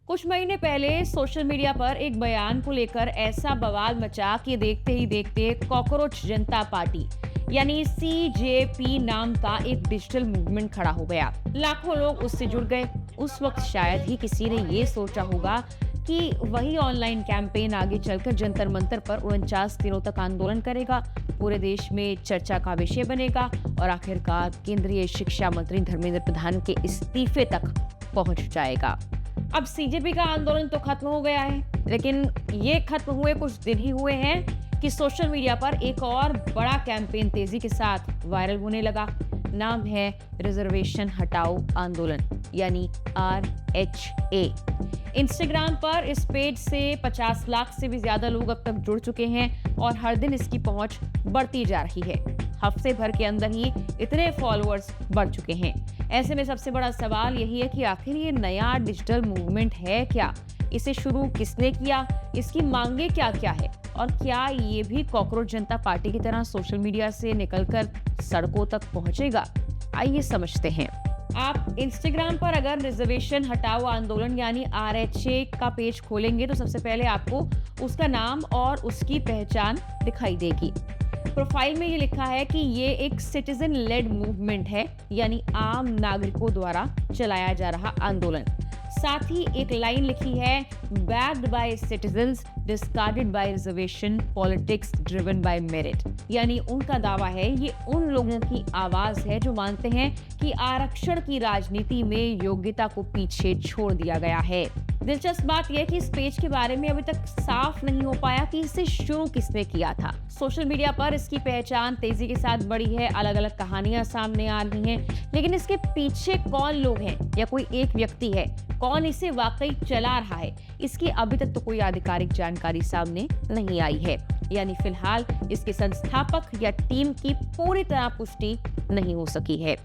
कुछ महीने पहले सोशल मीडिया पर एक बयान को लेकर ऐसा बवाल मचा कि देखते ही देखते कॉकरोच जनता पार्टी यानी सीजेपी नाम का एक डिजिटल मूवमेंट खड़ा हो गया। लाखों लोग उससे जुड़ गए। उस वक्त शायद ही किसी ने ये सोचा होगा कि वही ऑनलाइन कैंपेन आगे चलकर जंतर मंतर पर 49 दिनों तक आंदोलन करेगा, पूरे देश में चर्चा का विषय बनेगा और आखिरकार केंद्रीय शिक्षा मंत्री धर्मेंद्र प्रधान के इस्तीफे तक पहुंच जाएगा। अब सीजेपी का आंदोलन तो खत्म हो गया है, लेकिन ये खत्म हुए कुछ दिन ही हुए हैं कि सोशल मीडिया पर एक और बड़ा कैंपेन तेजी के साथ वायरल होने लगा। नाम है रिजर्वेशन हटाओ आंदोलन यानी RHA। इंस्टाग्राम पर इस पेज से 50 लाख से भी ज्यादा लोग अब तक जुड़ चुके हैं और हर दिन इसकी पहुंच बढ़ती जा रही है। हफ्ते भर के अंदर ही इतने फॉलोअर्स बढ़ चुके हैं। ऐसे में सबसे बड़ा सवाल यही है कि आखिर ये नया डिजिटल मूवमेंट है क्या? इसे शुरू किसने किया? इसकी मांगे क्या क्या है? और क्या ये भी कॉकरोच जनता पार्टी की तरह सोशल मीडिया से निकलकर सड़कों तक पहुंचेगा? आइए समझते हैं। आप इंस्टाग्राम पर अगर रिजर्वेशन हटाओ आंदोलन यानी RHA का पेज खोलेंगे तो सबसे पहले आपको उसका नाम और उसकी पहचान दिखाई देगी। प्रोफाइल में ये लिखा है कि ये एक सिटीजन लेड मूवमेंट है यानी आम नागरिकों द्वारा चलाया जा रहा आंदोलन। साथ ही एक लाइन लिखी है, backed by citizens, discarded by reservation, politics driven by merit. यानी उनका दावा है ये उन लोगों की आवाज है जो मानते हैं कि आरक्षण की राजनीति में योग्यता को पीछे छोड़ दिया गया है। दिलचस्प बात यह कि इस पेज के बारे में अभी तक साफ नहीं हो पाया कि इसे शुरू किसने किया था। सोशल मीडिया पर इसकी पहचान तेजी के साथ बढ़ी है, अलग अलग कहानियां सामने आ रही हैं, लेकिन इसके पीछे कौन लोग हैं या कोई एक व्यक्ति है, कौन इसे वाकई चला रहा है, इसकी अभी तक तो कोई आधिकारिक जानकारी सामने नहीं आई है। यानी फिलहाल इसके संस्थापक या टीम की पूरी तरह पुष्टि नहीं हो सकी है।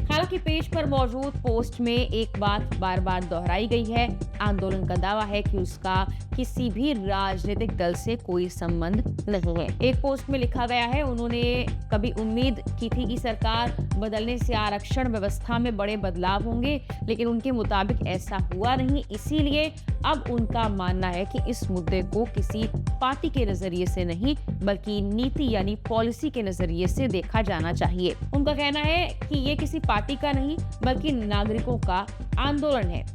हालांकि पेज पर मौजूद पोस्ट में एक बात बार बार दोहराई गई है, आंदोलन का दावा है कि उसका किसी भी राजनीतिक दल से कोई संबंध नहीं है। एक पोस्ट में लिखा गया है, उन्होंने कभी उम्मीद की थी कि सरकार बदलने से आरक्षण व्यवस्था में बड़े बदलाव होंगे, लेकिन उनके मुताबिक ऐसा हुआ नहीं। इसीलिए अब उनका मानना है कि इस मुद्दे को किसी पार्टी के नजरिए से नहीं बल्कि नीति यानी पॉलिसी के नजरिए से देखा जाना चाहिए। उनका कहना है कि ये किसी पार्टी का नहीं बल्कि नागरिकों का आंदोलन है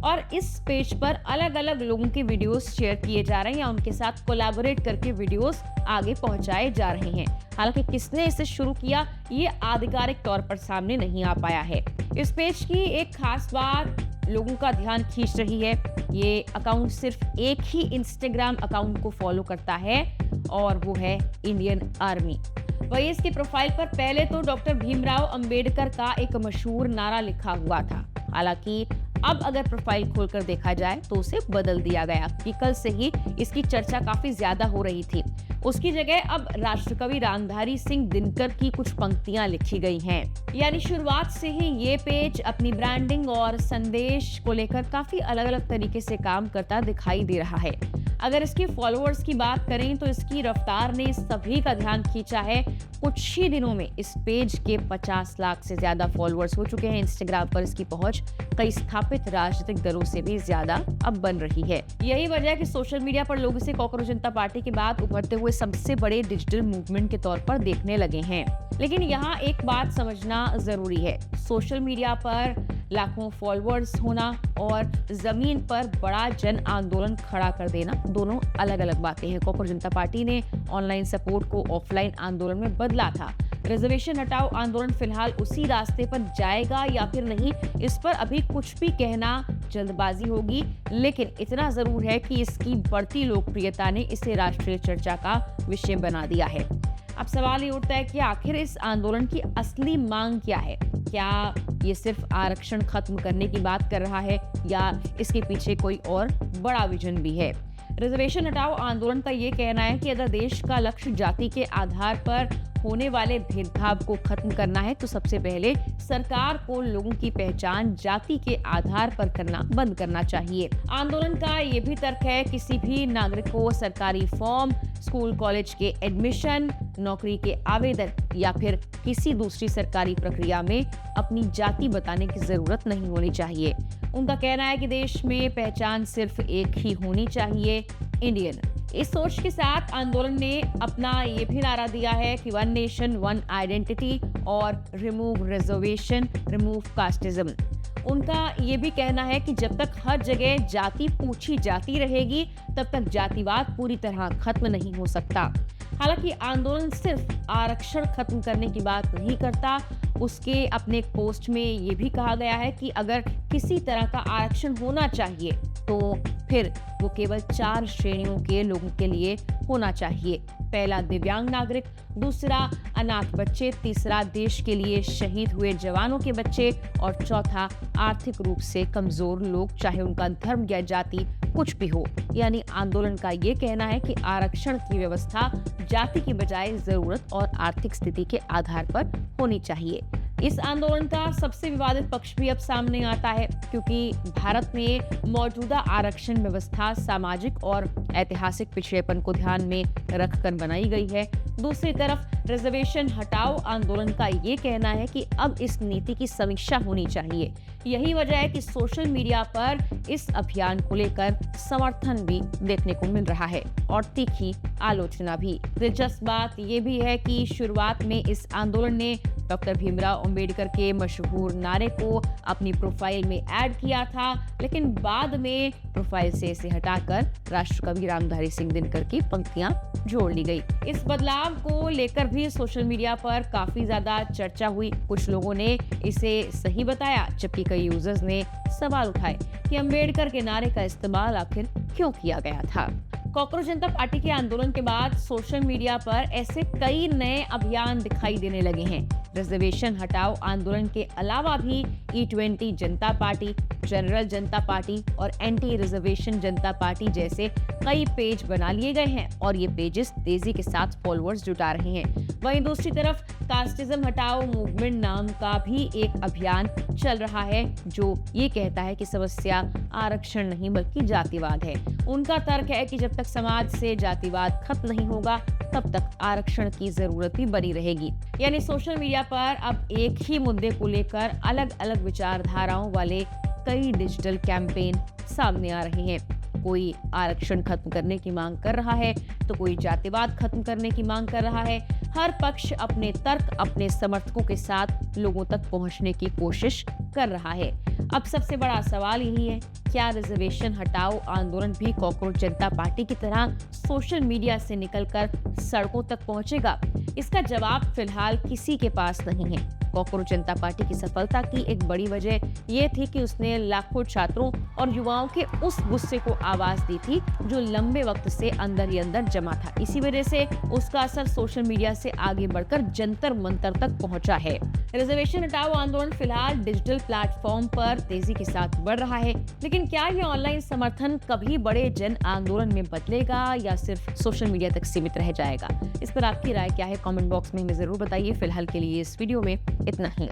और इस पेज पर अलग अलग लोगों के वीडियोस शेयर किए जा रहे हैं या उनके साथ कोलैबोरेट करके वीडियोस आगे पहुंचाए जा रहे हैं। हालांकि किसने इसे शुरू किया ये आधिकारिक तौर पर सामने नहीं आ पाया है। इस पेज की एक खास बात लोगों का ध्यान खींच रही है। ये अकाउंट सिर्फ एक ही इंस्टाग्राम अकाउंट को फॉलो करता है और वो है इंडियन आर्मी। वही इसके प्रोफाइल पर पहले तो डॉक्टर भीमराव अंबेडकर का एक मशहूर नारा लिखा हुआ था। हालांकि अब अगर प्रोफाइल खोलकर देखा जाए तो उसे बदल दिया गया कि कल से ही इसकी चर्चा काफी ज्यादा हो रही थी। उसकी जगह अब राष्ट्रकवि रामधारी सिंह दिनकर की कुछ पंक्तियां लिखी गई हैं। यानी शुरुआत से ही ये पेज अपनी ब्रांडिंग और संदेश को लेकर काफी अलग अलग तरीके से काम करता दिखाई दे रहा है। अगर इसके फॉलोअर्स की बात करें तो इसकी रफ्तार ने सभी का ध्यान खींचा है। कुछ ही दिनों में इस पेज के 50 लाख से ज्यादा फॉलोअर्स हो चुके हैं। इंस्टाग्राम पर इसकी पहुंच कई स्थापित राजनीतिक दलों से भी ज्यादा अब बन रही है। यही वजह है कि सोशल मीडिया पर लोग इसे कॉकरोच जनता पार्टी के बाद उभरते हुए सबसे बड़े डिजिटल मूवमेंट के तौर पर देखने लगे हैं। लेकिन यहाँ एक बात समझना जरूरी है, सोशल मीडिया पर लाखों फॉलोअर्स होना और जमीन पर बड़ा जन आंदोलन खड़ा कर देना दोनों अलग अलग बातें हैं। कॉकरोच जनता पार्टी ने ऑनलाइन सपोर्ट को ऑफलाइन आंदोलन में बदला था। रिजर्वेशन हटाओ आंदोलन फिलहाल उसी रास्ते पर जाएगा या फिर नहीं, इस पर अभी कुछ भी कहना जल्दबाजी होगी। लेकिन इतना जरूर है कि इसकी बढ़ती लोकप्रियता ने इसे राष्ट्रीय चर्चा का विषय बना दिया है। अब सवाल ये उठता है कि आखिर इस आंदोलन की असली मांग क्या है? क्या ये सिर्फ आरक्षण खत्म करने की बात कर रहा है या इसके पीछे कोई और बड़ा विजन भी है? रिजर्वेशन हटाओ आंदोलन का ये कहना है कि अगर देश का लक्ष्य जाति के आधार पर होने वाले भेदभाव को खत्म करना है तो सबसे पहले सरकार को लोगों की पहचान जाति के आधार पर करना बंद करना चाहिए। आंदोलन का ये भी तर्क है किसी भी नागरिक को सरकारी फॉर्म, स्कूल कॉलेज के एडमिशन, नौकरी के आवेदन या फिर किसी दूसरी सरकारी प्रक्रिया में अपनी जाति बताने की जरूरत नहीं होनी चाहिए। उनका कहना है कि देश में पहचान सिर्फ एक ही होनी चाहिए, इंडियन। इस सोच के साथ आंदोलन ने अपना ये भी नारा दिया है कि वन नेशन वन आइडेंटिटी और रिमूव रिजर्वेशन, रिमूव कास्टिज्म। उनका ये भी कहना है कि जब तक हर जगह जाति पूछी जाती रहेगी, तब तक जातिवाद पूरी तरह खत्म नहीं हो सकता। हालांकि आंदोलन सिर्फ आरक्षण खत्म करने की बात नहीं करता। उसके अपने एक पोस्ट में ये भी कहा गया है कि अगर किसी तरह का आरक्षण होना चाहिए तो फिर वो केवल 4 श्रेणियों के लोगों के लिए होना चाहिए। पहला दिव्यांग नागरिक, दूसरा अनाथ बच्चे, तीसरा देश के लिए शहीद हुए जवानों के बच्चे और चौथा आर्थिक रूप से कमजोर लोग, चाहे उनका धर्म या जाति कुछ भी हो। यानी आंदोलन का ये कहना है कि आरक्षण की व्यवस्था जाति की बजाय जरूरत और आर्थिक स्थिति के आधार पर होनी चाहिए। इस आंदोलन का सबसे विवादित पक्ष भी अब सामने आता है, क्योंकि भारत में मौजूदा आरक्षण व्यवस्था सामाजिक और ऐतिहासिक पिछड़ेपन को ध्यान में रखकर बनाई गई है। दूसरी तरफ रिजर्वेशन हटाओ आंदोलन का ये कहना है कि अब इस नीति की समीक्षा होनी चाहिए। यही वजह है कि सोशल मीडिया पर इस अभियान को लेकर समर्थन भी देखने को मिल रहा है और तीखी आलोचना भी। दिलचस्प बात यह भी है कि शुरुआत में इस आंदोलन ने डॉक्टर भीमराव अंबेडकर के मशहूर नारे को अपनी प्रोफाइल में ऐड किया था, लेकिन बाद में प्रोफाइल से इसे हटाकर राष्ट्रकवि रामधारी सिंह दिनकर की पंक्तियां जोड़ ली गई। इस बदलाव को लेकर भी सोशल मीडिया पर काफी ज्यादा चर्चा हुई। कुछ लोगों ने इसे सही बताया, जबकि कई यूजर्स ने सवाल उठाए कि अंबेडकर के नारे का इस्तेमाल आखिर क्यों किया गया था। कॉकरोच जनता पार्टी के आंदोलन के बाद सोशल मीडिया पर ऐसे कई नए अभियान दिखाई देने लगे हैं। रिजर्वेशन हटाओ आंदोलन के अलावा भी E20 जनता पार्टी, जनरल जनता पार्टी और एंटी रिजर्वेशन जनता पार्टी जैसे कई पेज बना लिए गए हैं और ये पेजेस तेजी के साथ फॉलोअर्स जुटा रहे हैं। वहीं दूसरी तरफ कास्टिज्म हटाओ मूवमेंट नाम का भी एक अभियान चल रहा है, जो ये कहता है कि समस्या आरक्षण नहीं बल्कि जातिवाद है। उनका तर्क है कि जब तक समाज से जातिवाद खत्म नहीं होगा, तब तक आरक्षण की जरूरत भी बनी रहेगी। यानी सोशल मीडिया पर अब एक ही मुद्दे को लेकर अलग अलग विचारधाराओं वाले कई डिजिटल कैंपेन सामने आ रहे हैं। कोई आरक्षण खत्म करने की मांग कर रहा है तो कोई जातिवाद खत्म करने की मांग कर रहा है। हर पक्ष अपने तर्क, अपने समर्थकों के साथ लोगों तक पहुंचने की कोशिश कर रहा है। अब सबसे बड़ा सवाल यही है, क्या रिजर्वेशन हटाओ आंदोलन भी कॉकरोच जनता पार्टी की तरह सोशल मीडिया से निकलकर सड़कों तक पहुंचेगा? इसका जवाब फिलहाल किसी के पास नहीं है। कॉकरोच जनता पार्टी की सफलता की एक बड़ी वजह यह थी कि उसने लाखों छात्रों और युवाओं के उस गुस्से को आवाज दी थी जो लंबे वक्त से अंदर ही अंदर जमा था। इसी वजह से उसका असर सोशल मीडिया से आगे बढ़कर जंतर मंतर तक पहुंचा है। रिजर्वेशन हटाओ आंदोलन फिलहाल डिजिटल प्लेटफॉर्म पर तेजी के साथ बढ़ रहा है, लेकिन क्या ये ऑनलाइन समर्थन कभी बड़े जन आंदोलन में बदलेगा या सिर्फ सोशल मीडिया तक सीमित रह जाएगा? इस पर आपकी राय क्या है? कमेंट बॉक्स में हमें जरूर बताइए। फिलहाल के लिए इस वीडियो में इतना ही।